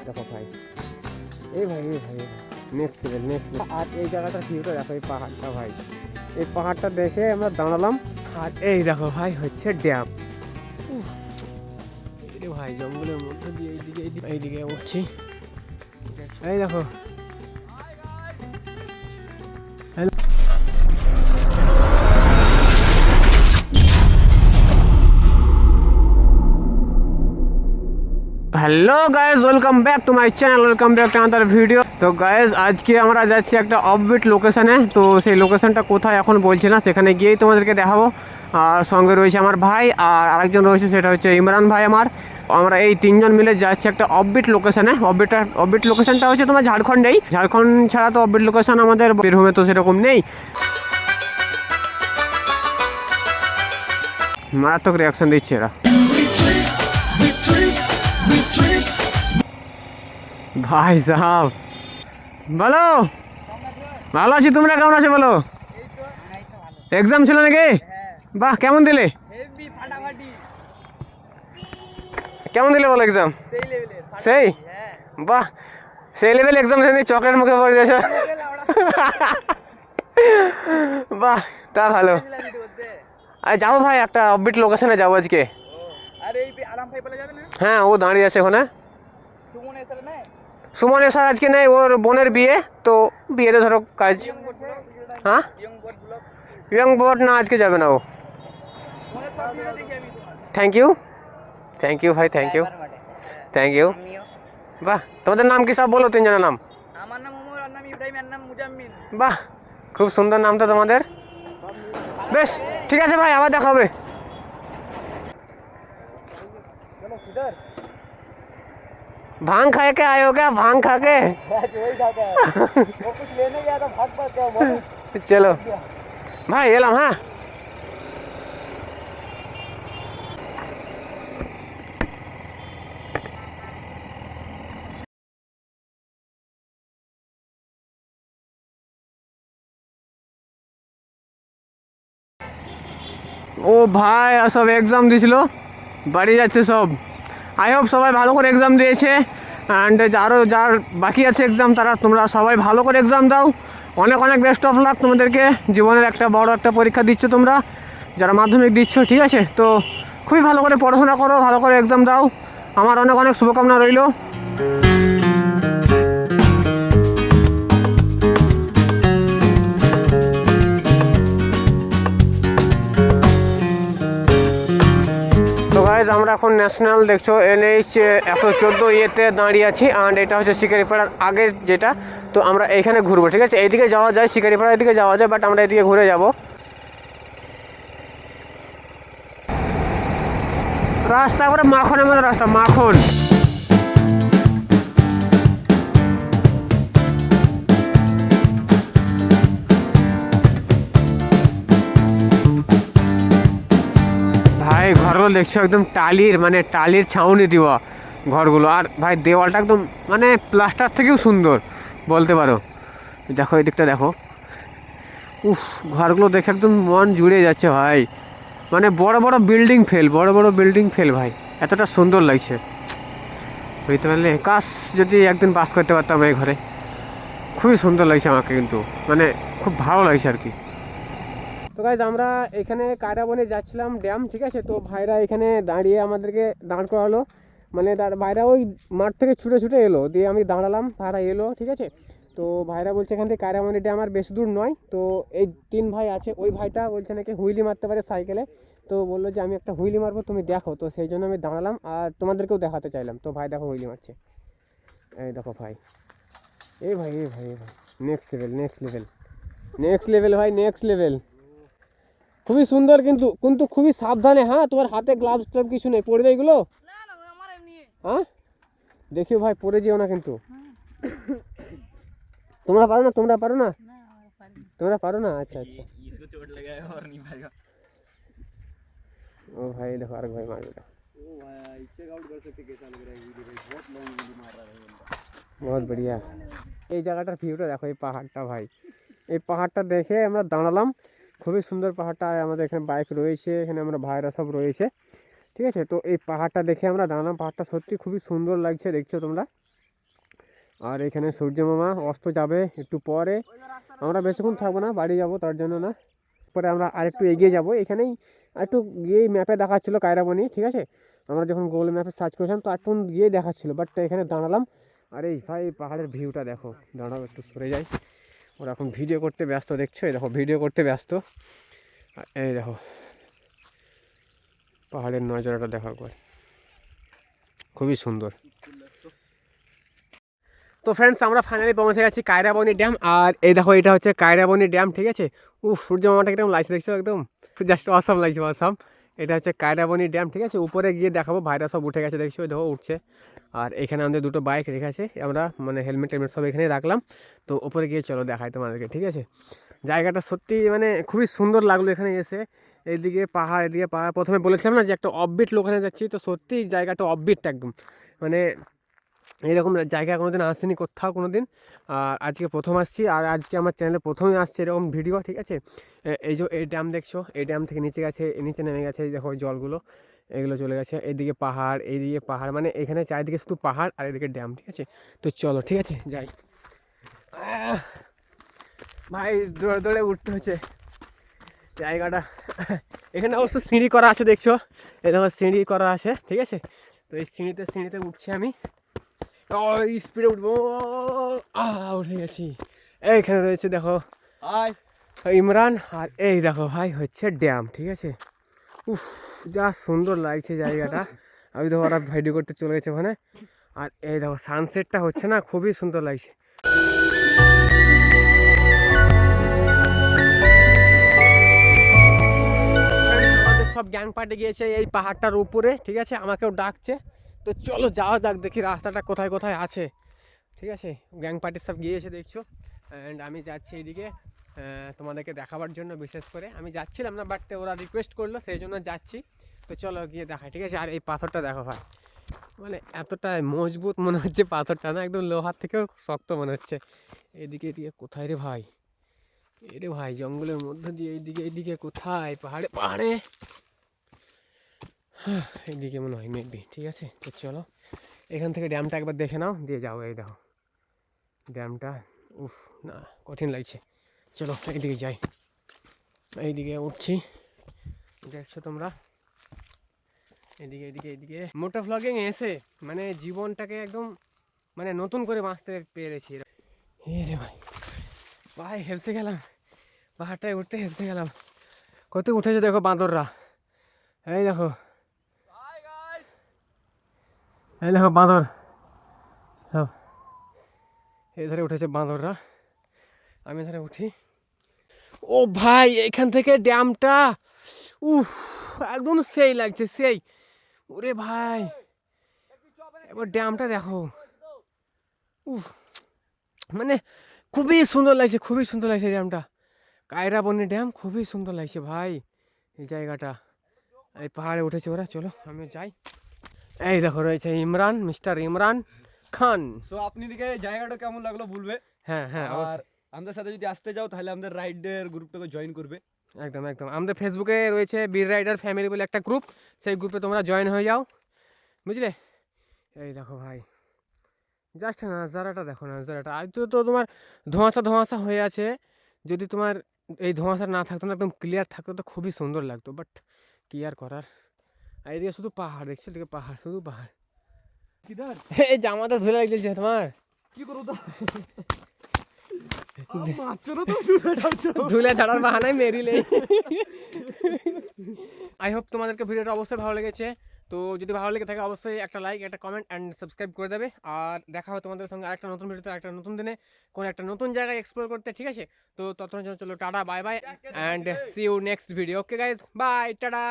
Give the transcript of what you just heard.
দেখো ভাই, এই ভাই নেক্সট লেভেল। আর এই জায়গাটার ভিউটা দেখো, এই পাহাড়টা ভাই, এই পাহাড়টা দেখে আমরা দাঁড়ালাম। আর এই দেখো ভাই হচ্ছে ড্যাম। ভাই জঙ্গলের মধ্যে দিয়ে এইদিকে উঠছি। এই দেখো hello guys, welcome back to my channel, welcome back to another video. তো গাইজ আজকে আমরা যাচ্ছি একটা অফবিট লোকেশানে। তো সেই লোকেশানটা কোথায় এখন বলছি না, সেখানে গিয়েই তোমাদেরকে দেখাবো। আর সঙ্গে রয়েছে আমার ভাই, আর আরেকজন রয়েছে, সেটা হচ্ছে ইমরান ভাই আমার। আমরা এই তিনজন মিলে যাচ্ছি একটা অফবিট লোকেশানে। অফবিট লোকেশানটা হচ্ছে তোমার ঝাড়খণ্ডেই। ঝাড়খণ্ড ছাড়া তো অফবিট লোকেশান আমাদের বীরভূমে তো সেরকম নেই। মারাত্মক রিয়াকশন দিচ্ছে এরা। ভাই সাহাব বলো, ভালো আছি, তোমরা কেমন আছো বলো? এক্সাম ছিল নাকি? বাহ, কেমন দিলে? কেমন দিলে বলো এক্সাম? সেই বাহ, সেই লেভেল এক্সাম দিলে চকলেট মুখে পড়ে দিয়েছে। বাহ, তা ভালো। আর যাবো ভাই একটা অফবিট লোকেশনে যাবো আজকে। হ্যাঁ, ও দাঁড়িয়ে আছে ওখানে। সুমন এসার আজকে নেই, ওর বোনের বিয়ে, তো বিয়েতে ধরো কাজ। হ্যাঁ, ইয়ং বোর্ড না, আজকে যাবে না ও। থ্যাংক ইউ ভাই, থ্যাংক ইউ। বাহ, তোমাদের নাম কি সব বলো, তিনজনের নাম? আমার নাম ওমর, আর নাম ইব্রাহিম, আর নাম মুজাম্মিল। বাহ, খুব সুন্দর নাম তো তোমাদের। বেশ, ঠিক আছে ভাই, আবার দেখা হবে। भांग खा के आए हो क्या? भांग खा के? वो कुछ लेने गया था, भाग गया। चलो भाई, एलम। हाँ, ও ভাই সব এক্সাম দিয়েছিল, বাড়ি যাচ্ছে সব। আই হোপ সবাই ভালো করে এক্সাম দিয়েছে। অ্যান্ড যার বাকি আছে এক্সাম, তোমরা সবাই ভালো করে এক্সাম দাও। অনেক অনেক বেস্ট অফ লাক তোমাদেরকে। জীবনের একটা বড় একটা পরীক্ষা দিচ্ছ তোমরা, যারা মাধ্যমিক দিচ্ছ, ঠিক আছে? তো খুবই ভালো করে পড়াশোনা করো, ভালো করে এক্সাম দাও। আমার অনেক অনেক শুভকামনা রইল। আমরা এখন ন্যাশনাল দেখছো NH 114 ইয়েতে দাঁড়িয়ে আছি। অ্যান্ড এটা হচ্ছে শিকারিপাড়ার আগের যেটা। তো আমরা এইখানে ঘুরবো, ঠিক আছে? এইদিকে যাওয়া যায়, শিকারিপাড়ার এদিকে যাওয়া যায়, বাট আমরা এদিকে ঘুরে যাব। রাস্তা করে মাখনের মতো রাস্তা, মাখন। ঘরগুলো দেখছো একদম টালির ছাউনি দেওয়া ঘরগুলো। আর ভাই দেওয়ালটা একদম প্লাস্টার থেকেও সুন্দর বলতে পারো। দেখো এই দিকটা দেখো, ঘরগুলো দেখে একদম মন জুড়ে যাচ্ছে ভাই। বড় বড় বিল্ডিং ফেল ভাই, এতটা সুন্দর লাগছে। বুঝতে পারলে? কাশ যদি একদিন বাস করতে পারতাম এই ঘরে। খুবই সুন্দর লাগছে আমাকে, কিন্তু খুব ভালো লাগছে আর কি। তো গাইজ আমরা এখানে কায়রাবনে যাচ্ছিলাম ড্যাম, ঠিক আছে? তো ভাইরা এখানে দাঁড়িয়ে আমাদেরকে দাঁড় করালো। ভাইরা ওই মাঠ থেকে ছুটে এলো, দিয়ে আমি দাঁড়ালাম, ভাইরা এলো, ঠিক আছে? তো ভাইরা বলছে এখান থেকে কায়রাবনি ড্যাম আর বেশি দূর নয়। তো এই 3 ভাই আছে, ওই ভাইটা বলছে নাকি হুইলি মারতে পারে সাইকেলে। তো বললো যে আমি একটা হুইলি মারবো, তুমি দেখো। তো সেই জন্য আমি দাঁড়ালাম আর তোমাদেরকেও দেখাতে চাইলাম। তো ভাই দেখো হুইলি মারছে, এই দেখো ভাই। এই ভাই নেক্সট লেভেল ভাই, নেক্সট লেভেল। খুবই সুন্দর, কিন্তু খুবই সাবধানে। হ্যাঁ, তোমার হাতে গ্লাভস ট্লাভ কিছু নেই, পড়বে এগুলো। হ্যাঁ, দেখিও ভাই, পড়ে যেও না কিন্তু। তোমরা পারো না? আচ্ছা। ও ভাই দেখো, আরেক ভাই মারবে। বহুত বড়িয়া। এই জায়গাটার ভিউটা দেখো, এই পাহাড়টা ভাই, এই পাহাড়টা দেখে আমরা দাঁড়ালাম। খুবই সুন্দর পাহাড়টা। আমাদের এখানে বাইক রয়েছে, এখানে আমরা ভাইরা সব রয়েছে, ঠিক আছে? তো এই পাহাড়টা দেখে আমরা দাঁড়ালাম। পাহাড়টা সত্যি খুবই সুন্দর লাগছে, দেখছো তোমরা। আর এখানে সূর্য মামা অস্ত যাবে একটু পরে, আমরা বেশিক্ষণ থাকবো না, বাড়ি যাব তার জন্য না, পরে আমরা আরেকটু এগিয়ে যাব। এখানেই একটু গিয়েই ম্যাপে দেখাচ্ছিলো কায়রাবনি, ঠিক আছে, আমরা যখন গুগল ম্যাপে সার্চ করেছিলাম তো একটু গিয়ে দেখাচ্ছিলো, বাট এখানে দাঁড়ালাম। আর এই ভাই পাহাড়ের ভিউটা দেখো, দাঁড়াও একটু সরে যাই, ওরা এখন ভিডিও করতে ব্যস্ত, দেখছো এই দেখো ভিডিও করতে ব্যস্ত। আর এই দেখো পাহাড়ের নজারাটা দেখো একবার, খুবই সুন্দর। তো ফ্রেন্ডস আমরা ফাইনালি পৌঁছে গেছি কায়রাবনি ড্যাম। আর এই দেখো এটা হচ্ছে কায়রাবনি ড্যাম, ঠিক আছে। সূর্য মামাটা একদম লাগছে, দেখছো একদম জাস্ট অসাম লাগছে, অসাম। এটা হচ্ছে কায়রাবনি ড্যাম, ঠিক আছে। উপরে গিয়ে দেখাবো, ভাইরা সব উঠে গেছে, দেখছো দেখো উঠছে। আর এখানে আমাদের দুটো বাইক রেখেছে, আমরা মানে হেলমেট টেলমেট সব এখানেই রাখলাম। তো উপরে গিয়ে চলো দেখাই তোমাদেরকে, ঠিক আছে। জায়গাটা সত্যি মানে খুবই সুন্দর লাগলো এখানে এসে। এদিকে পাহাড়, এদিকে পাহাড়, প্রথমে বলেছিলাম না যে একটা অফবিট লোকানে যাচ্ছি, তো সত্যি জায়গাটা অফবিট একদম, মানে এরকম জায়গা কোনো দিন আসিনি কোথাও কোনো দিন। আর আজকে প্রথম আসছি, আর আজকে আমার চ্যানেলে প্রথমই আসছে এরকম ভিডিও, ঠিক আছে। এই যে এই ড্যাম দেখছো, এই ড্যাম থেকে নিচে গেছে, নিচে নেমে গেছে, এই দেখো জলগুলো এগুলো চলে গেছে। এইদিকে পাহাড়, এইদিকে পাহাড়, মানে এখানে চারিদিকে শুধু পাহাড় আর এদিকে ড্যাম, ঠিক আছে। তো চলো ঠিক আছে যাই। ভাই দৌড়ে দৌড়ে উঠতে হচ্ছে জায়গাটা। এখানে অবশ্য সিঁড়ি করা আছে, দেখছো এই দেখো সিঁড়ি করা আছে, ঠিক আছে। তো এই সিঁড়িতে উঠছি আমি, স্পিডে উঠবো। উঠে গেছি। এইখানে রয়েছে দেখো ইমরান, আর এই দেখো ভাই হচ্ছে ড্যাম, ঠিক আছে। উফ যা সুন্দর লাগছে জায়গাটা। আমি দেখো ওরা ভিডিও করতে চলে গেছে ওখানে। আর এই দেখো সানসেটটা হচ্ছে না, খুবই সুন্দর লাগছে। সব গ্যাং পার্টি গিয়েছে এই পাহাড়টার উপরে, ঠিক আছে, আমাকেও ডাকছে। তো চলো যাওয়া যাক, দেখি রাস্তাটা কোথায় কোথায় আছে, ঠিক আছে। গ্যাং পার্টি সব গিয়েছে দেখছো, অ্যান্ড আমি যাচ্ছি এইদিকে তোমাদেরকে দেখাবার জন্য। বিশেষ করে আমি যাচ্ছিলাম না, বাট ওরা রিকোয়েস্ট করলো সেই জন্য যাচ্ছি। তো চলো গিয়ে দেখাই, ঠিক আছে। আর এই পাথরটা দেখো ভাই, মানে এতটা মজবুত মনে হচ্ছে পাথরটা, না একদম লোহার থেকেও শক্ত মনে হচ্ছে। এদিকে কোথায় রে ভাই, এরে ভাই জঙ্গলের মধ্যে দিয়ে এইদিকে কোথায়, পাহাড়ে পাহাড়ে, এইদিকে মনে হয় মেবি, ঠিক আছে। তো চলো এখান থেকে ড্যামটা একবার দেখে নাও, দিয়ে যাও। এই দেখো ড্যামটা, উফ না কঠিন লাগছে। চলো এইদিকে যাই, এইদিকে উঠছি, দেখছো তোমরা এইদিকে মোটো ভ্লগিং এসে মানে জীবনটাকে একদম মানে নতুন করে বাঁচতে পেরেছি। রে ভাই ভাই হেপসে গেলাম, পাহাড়টায় উঠতে হেপসে গেলাম। কত উঠেছে দেখো বাঁদররা, এই দেখো এই দেখো বাঁদর সব এই ধারে উঠেছে বাঁদররা, আমি ধারে উঠি। ও ভাই এখান থেকে ড্যামটা উফ একদম সেই লাগছে, সেই ওরে ভাই এবার ড্যামটা দেখো, উফ মানে খুবই সুন্দর লাগছে, খুবই সুন্দর লাগছে ড্যামটা। কায়রাবনি ড্যাম খুবই সুন্দর লাগছে ভাই এই জায়গাটা। এই পাহাড়ে উঠেছে ওরা, চলো আমি যাই। এই দেখো রয়েছে ইমরান, মিস্টার ইমরান খান। সো আপনি দিকে জায়গাটা কেমন লাগলো বলবে। হ্যাঁ হ্যাঁ আর আমাদের সাথে যদি আসতে যাও তাহলে আমাদের রাইডের গ্রুপটাকে জয়েন করবে। একদম একদম, আমাদের ফেসবুকে রয়েছে বীর রাইডার ফ্যামিলি বলে একটা গ্রুপ, সেই গ্রুপে তোমরা জয়েন হয়ে যাও, বুঝলে। এই দেখো ভাই জাস্ট নাজারাটা দেখো, নাজারাটা আজ তো তোমার ধোঁয়াশা ধোঁয়াশা হয়ে আছে, যদি তোমার এই ধোঁয়াশা না থাকতো না একদম ক্লিয়ার থাকতো তো খুবই সুন্দর লাগতো, বাট কি আর করার। আর এদিকে শুধু পাহাড় দেখছো, এদিকে পাহাড়, শুধু পাহাড়। কিদার এই জামাটা ধুলে লাগছে তোমার, কি করো তো ধুলে ছাড়ার বাহানায় মেরিলে। আই হোপ তোমাদেরকে ভিডিওটা অবশ্যই ভালো লেগেছে। তো যদি ভালো লেগে থাকে অবশ্যই একটা লাইক, একটা কমেন্ট অ্যান্ড সাবস্ক্রাইব করে দেবে। আর দেখা হয় তোমাদের সঙ্গে আরেকটা নতুন ভিডিওতে, আরেকটা নতুন দিনে, কোনো একটা নতুন জায়গায় এক্সপ্লোর করতে, ঠিক আছে। তো ততক্ষণ জন্য চলো tata, bye bye and see you next video. Okay guys, bye, tata.